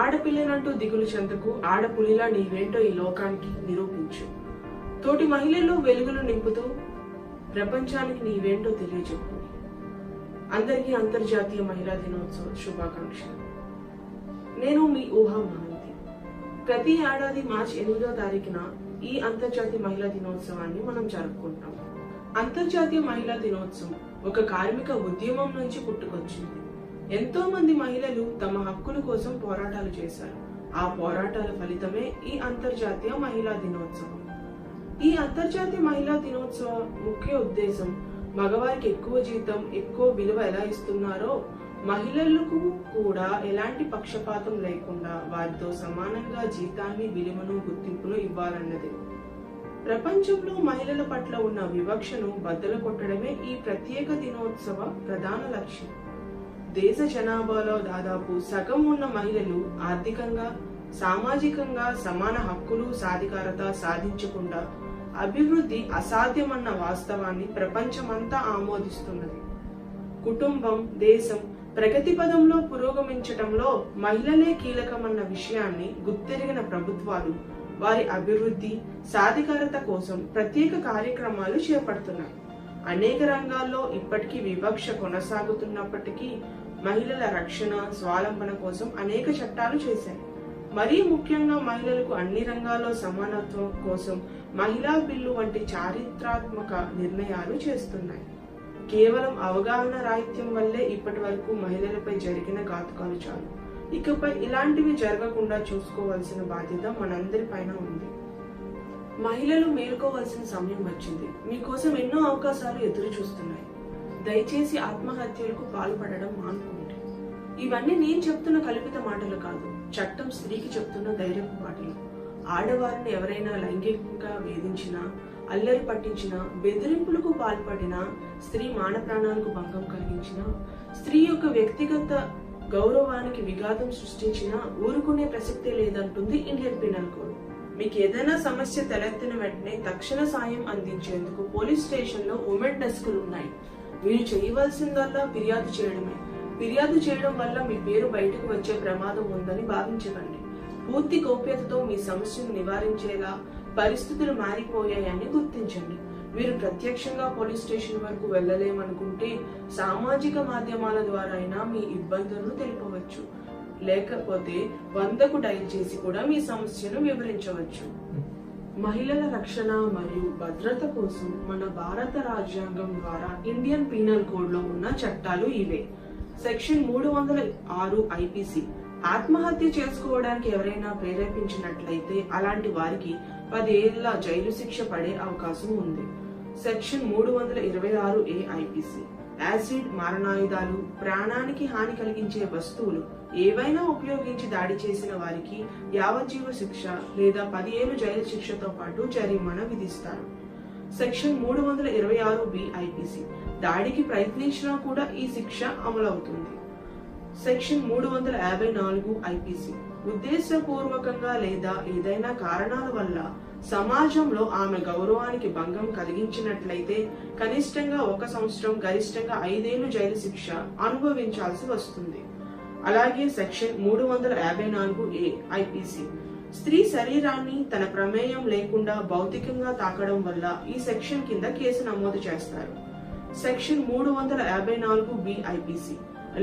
ఆడపిల్లనంటూ దిగులు చెందకు, ఆడపులిలా నీవేంటో ఈ లోకానికి నిరూపించు. తోటి మహిళల్లో వెలుగులు నింపుతూ ప్రపంచానికి నీవేంటో తెలియజెప్పు. అందరికీ అంతర్జాతీయ మహిళా దినోత్సవ శుభాకాంక్షలు. నేను మీ ఊహా మహంతి. ప్రతి ఏడాది మార్చి 8వ తారీఖున ఈ అంతర్జాతీయ మహిళా దినోత్సవాన్ని మనం జరుపుకుంటాం. అంతర్జాతీయ మహిళా దినోత్సవం ఒక కార్మిక ఉద్యమం నుంచి పుట్టుకొచ్చింది. ఎంతో మంది మహిళలు తమ హక్కుల కోసం పోరాటాలు చేశారు. ఆ పోరాటాల ఫలితమే ఈ అంతర్జాతీయ మహిళా దినోత్సవం. ఈ అంతర్జాతీయ మహిళా దినోత్సవ ముఖ్య ఉద్దేశం మగవారికి ఎక్కువ జీతం, ఎక్కువ విలువ ఎలా ఇస్తున్నారో మహిళలకు కూడా ఎలాంటి పక్షపాతం లేకుండా వారితో సమానంగా జీతాన్ని, విలువను, గుర్తింపును ఇవ్వాలన్నది. ప్రపంచంలో మహిళల పట్ల ఉన్న వివక్షను బద్దలు కొట్టడమే ఈ ప్రత్యేక దినోత్సవ ప్రధాన లక్ష్యం. దేశ జనాభాలో దాదాపు సగం ఉన్న మహిళలు ఆర్థికంగా, సామాజికంగా సమాన హక్కులు, సాధికారత సాధించకుండా అభివృద్ధి అసాధ్యమన్న వాస్తవాన్ని ప్రపంచమంతా ఆమోదిస్తున్నది. కుటుంబం, దేశం ప్రగతి పదంలో పురోగమించటంలో మహిళలే కీలకమన్న విషయాన్ని గుర్తెరిగిన ప్రభుత్వాలు వారి అభివృద్ధి, సాధికారత కోసం ప్రత్యేక కార్యక్రమాలు చేపడుతున్నాయి. అనేక రంగాల్లో ఇప్పటికీ వివక్ష కొనసాగుతున్నప్పటికీ మహిళల రక్షణ, స్వావలంబన కోసం అనేక చట్టాలు చేశాయి. మరీ ముఖ్యంగా మహిళలకు అన్ని రంగాల్లో సమానత్వం కోసం మహిళా బిల్లు వంటి చారిత్రాత్మక నిర్ణయాలు చేస్తున్నాయి. కేవలం అవగాహన రాహిత్యం వల్లే ఇప్పటి వరకు మహిళలపై జరిగిన ఘాతుకాలు చాలు. ఇకపై ఇలాంటివి జరగకుండా చూసుకోవాల్సిన బాధ్యత మనందరి పైన ఉంది. మహిళలు మేలుకోవాల్సిన సమయం వచ్చింది. మీకోసం ఎన్నో అవకాశాలు ఎదురు చూస్తున్నాయి. దయచేసి ఆత్మహత్యలకు పాల్పడడం మానుకోండి. ఇవన్నీ నేను చెప్తున్న కల్పిత మాటలు కాదు, చట్టం స్త్రీకి చెప్తున్న ధైర్యపు మాటలు. ఆడవారిని ఎవరైనా లైంగికంగా వేధించినా, అల్లరి పట్టించినా, బెదిరింపులకు పాల్పడినా, స్త్రీ మాన ప్రాణాలకు భంగం కలిగించినా, స్త్రీ యొక్క వ్యక్తిగత గౌరవానికి విఘాతం సృష్టించినా ఊరుకునే ప్రసక్తే లేదంటుంది ఇండియన్ పీనల్ కోడ్. మీకు ఏదైనా సమస్య తలెత్తిన వెంటనే తక్షణ సాయం అందించేందుకు పోలీస్ స్టేషన్ లో ఉమెన్ డెస్కులు ఉన్నాయి. మీరు చేయవలసిందల్లా ఫిర్యాదు చేయడమే. ఫిర్యాదు చేయడం వల్ల మీ పేరు బయటకు వచ్చే ప్రమాదం ఉందని భావించకండి. పూర్తి గోప్యతతో మీ సమస్యను నివారించేలా పరిస్థితులు మారిపోయాయని గుర్తించండి. మీరు ప్రత్యక్షంగా పోలీస్ స్టేషన్ వరకు వెళ్ళలేమనుకుంటే సామాజిక మాధ్యమాల ద్వారా అయినా మీ ఇబ్బందులను తెలుపవచ్చు. లేకపోతే 100కు డయల్ చేసి కూడా మీ సమస్యను వివరించవచ్చు. మహిళల రక్షణ మరియు భద్రత కోసం మన భారత రాజ్యాంగం ద్వారా ఇండియన్ పీనల్ కోడ్ లో ఉన్న చట్టాలు ఇవే. సెక్షన్ 306 ఐపీసీ ఆత్మహత్య చేసుకోవడానికి ఎవరైనా ప్రేరేపించినట్లయితే అలాంటి వారికి 10 ఏళ్ల జైలు శిక్ష పడే అవకాశం ఉంది. సెక్షన్ 326A ఐపీసీ యాసిడ్, మారణాయుధాలు, ప్రాణానికి హాని కలిగించే వస్తువులు ఏవైనా ఉపయోగించి దాడి చేసిన వారికి యావజ్జీవ శిక్ష లేదా 10 ఏళ్ల జైలు శిక్షతో పాటు జరిమానా విధిస్తారు. సెక్షన్ 326B ఐపీసీ దాడికి ప్రయత్నించినా కూడా ఈ శిక్ష అమలవుతుంది. సెక్షన్ 354 ఐపీసీ ఉద్దేశపూర్వకంగా లేదా ఏదైనా కారణాల వల్ల సమాజంలో ఆమె గౌరవానికి భంగం కలిగించినట్లయితే కనిష్టంగా 1 సంవత్సరం, గరిష్టంగా 5 ఏళ్లు జైలు శిక్ష అనుభవించాల్సి వస్తుంది. అలాగే సెక్షన్ 354A ఐపీసీ స్త్రీ శరీరాన్ని తన ప్రమేయం లేకుండా భౌతికంగా తాకడం వల్ల ఈ సెక్షన్ కింద కేసు నమోదు చేస్తారు. సెక్షన్ 354B ఐపీసీ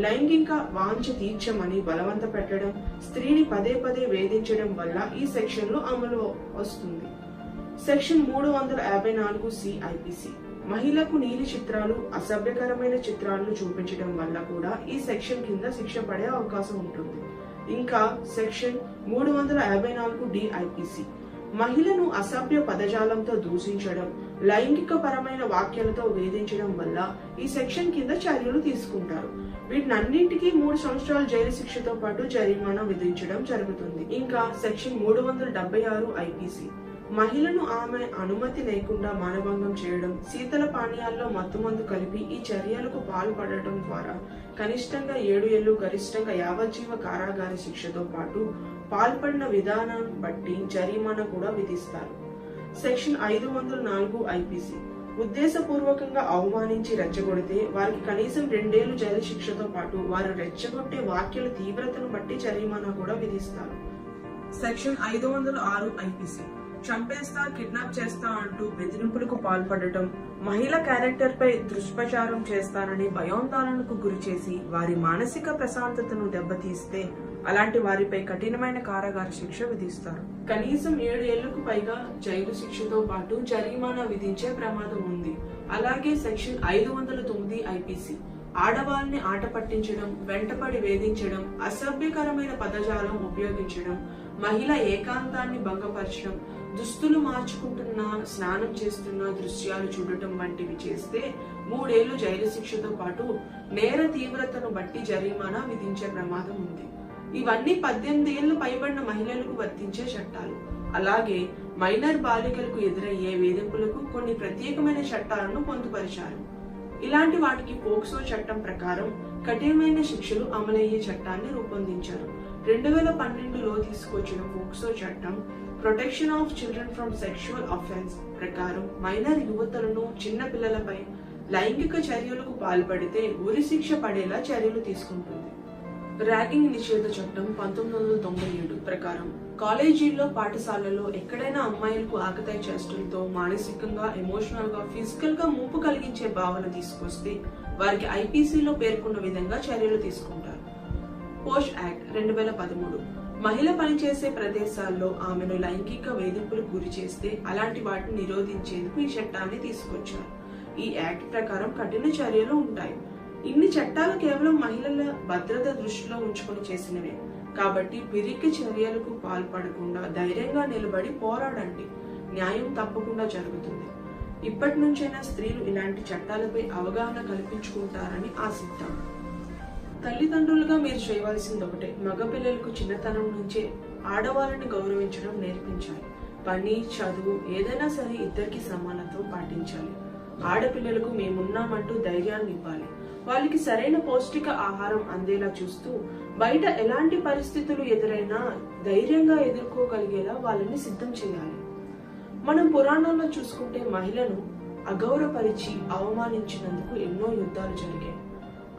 లైంగిక వాంఛ తీర్చమని బలవంత పెట్టడం, స్త్రీని పదే పదే వేధించడం వల్ల ఈ సెక్షన్ లో అమలు వస్తుంది. సెక్షన్ 354C ఐపీసీ మహిళకు నీలి చిత్రాలు, అసభ్యకరమైన చిత్రాలను చూపించడం వల్ల కూడా ఈ సెక్షన్ కింద శిక్ష పడే అవకాశం ఉంటుంది. ఇంకా సెక్షన్ 354D ఐపీసీ మహిళను అసభ్య పదజాలంతో దూషించడం, లైంగిక పరమైన వాక్యాలతో వేధించడం వల్ల ఈ సెక్షన్ కింద చర్యలు తీసుకుంటారు. వీటినన్నింటికీ 3 సంవత్సరాల జైలు శిక్షతో పాటు జరిమానా విధించడం జరుగుతుంది. ఇంకా సెక్షన్ 376 ఐపీసీ మహిళను ఆమె అనుమతి లేకుండా మానభంగం చేయడం, శీతల పానీయాల్లో మత్తుమందు కలిపి ఈ చర్యలకు పాల్పడటం ద్వారా కనిష్టంగా 7 ఏళ్లు, గరిష్టంగా యావజ్జీవ కారాగార శిక్షతో పాటు పాల్పడిన విధానం బట్టి జరిమానా కూడా విధిస్తారు. సెక్షన్ 504 ఐపీసీ ఉద్దేశపూర్వకంగా అవమానించి రెచ్చగొడితే వారికి కనీసం 2 ఏళ్లు జైలు శిక్షతో పాటు వారు రెచ్చగొట్టే వ్యాఖ్యల తీవ్రతను బట్టి జరిమానా కూడా విధిస్తారు. సెక్షన్ 506 ఐపీసీ చంపేస్తా, కిడ్నాప్ చేస్తా అంటూ బెదిరింపులకు పాల్పడటం, మహిళ క్యారెక్టర్ పై దుష్ప్రచారం చేస్తానని భయోందోళనకు గురిచేసి వారి మానసిక ప్రశాంతతను దెబ్బతీస్తే అలాంటి వారిపై కఠినమైన కారాగార శిక్ష విధిస్తారు. కనీసం 7 ఏళ్లకు పైగా జైలు శిక్షతో పాటు జరిమానా విధించే ప్రమాదం ఉంది. అలాగే సెక్షన్ 509 ఐపీసీ ఆడవాళ్ళని ఆట పట్టించడం, వెంటపడి వేధించడం, అసభ్యకరమైన పదజాలం ఉపయోగించడం, మహిళ ఏకాంతాన్ని భంగపరచడం, దుస్తులు మార్చుకుంటున్నా, స్నానం చేస్తున్న దృశ్యాలు చూడటం వంటివి చేస్తే 3 ఏళ్లు జైలు శిక్షతో పాటు నేర తీవ్రతను బట్టి జరిమానా విధించే ప్రమాదం ఉంది. ఇవన్నీ 18 ఏళ్లు పైబడిన మహిళలకు వర్తించే చట్టాలు. అలాగే మైనర్ బాలికలకు ఎదురయ్యే వేధింపులకు కొన్ని ప్రత్యేకమైన చట్టాలను పొందుపరిచారు. ఇలాంటి వాటికి పోక్సో చట్టం ప్రకారం కఠినమైన శిక్షలు అమలయ్యే చట్టాన్ని రూపొందించారు. 2012లో తీసుకొచ్చిన పోక్సో చట్టం protection of children from sexual offence ప్రకారం మైనర్ యువతులను, చిన్న పిల్లలపై లైంగిక చర్యలకు పాల్పడితే ఉరి శిక్ష పడేలా చర్యలు తీసుకుంటుంది. ర్యాగింగ్ నిషేధ చట్టం 1997 ప్రకారం కాలేజీల్లో, పాఠశాలల్లో ఎక్కడైనా అమ్మాయిలకు ఆకతాయి చేష్టలతో మానసికంగా, ఎమోషనల్ గా, ఫిజికల్ గా ముప్పు కలిగించే భావన తీసుకొస్తే వారికి ఐపీసీలో పేర్కొన్న విధంగా చర్యలు తీసుకుంటారు. పోష్ యాక్ట్ 2013 మహిళ పనిచేసే ప్రదేశాల్లో ఆమెను లైంగిక వేధింపులకు గురి చేస్తే అలాంటి వాటిని నిరోధించేందుకు ఈ చట్టాన్ని తీసుకొచ్చారు. ఈ యాక్ట్ ప్రకారం కఠిన చర్యలు ఉంటాయి. ఇన్ని చట్టాలు కేవలం మహిళల భద్రత దృష్టిలో ఉంచుకొని చేసినవే కాబట్టి పిరికి చర్యలకు పాల్పడకుండా ధైర్యంగా నిలబడి పోరాడండి. న్యాయం తప్పకుండా జరుగుతుంది. ఇప్పటి నుంచైనా స్త్రీలు ఇలాంటి చట్టాలపై అవగాహన కల్పించుకుంటారని ఆశిద్దాం. తల్లిదండ్రులుగా మీరు చేయవలసింది ఒకటే, మగపిల్లలకు చిన్నతనం నుంచే ఆడవాళ్ళని గౌరవించడం నేర్పించాలి. పని, చదువు ఏదైనా సరే ఇద్దరికి సమానత్వం పాటించాలి. ఆడపిల్లలకు మేమున్నామంటూ ధైర్యాన్ని ఇవ్వాలి. వాళ్ళకి సరైన పౌష్టిక ఆహారం అందేలా చూస్తూ బయట ఎలాంటి పరిస్థితులు ఎదురైనా ధైర్యంగా ఎదుర్కోగలిగేలా వాళ్ళని సిద్ధం చేయాలి. మనం పురాణాల్లో చూసుకుంటే మహిళను అగౌరవపరిచి అవమానించినందుకు ఎన్నో యుద్ధాలు జరిగాయి.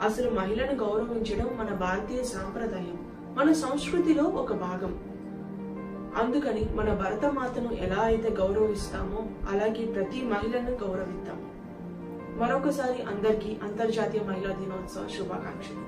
అసలు మహిళను గౌరవించడం మన భారతీయ సాంప్రదాయం, మన సంస్కృతిలో ఒక భాగం. అందుకని మన భరతమాతను ఎలా అయితే గౌరవిస్తామో అలాగే ప్రతి మహిళను గౌరవిద్దాం. మరొకసారి అందరికీ అంతర్జాతీయ మహిళా దినోత్సవ శుభాకాంక్షలు.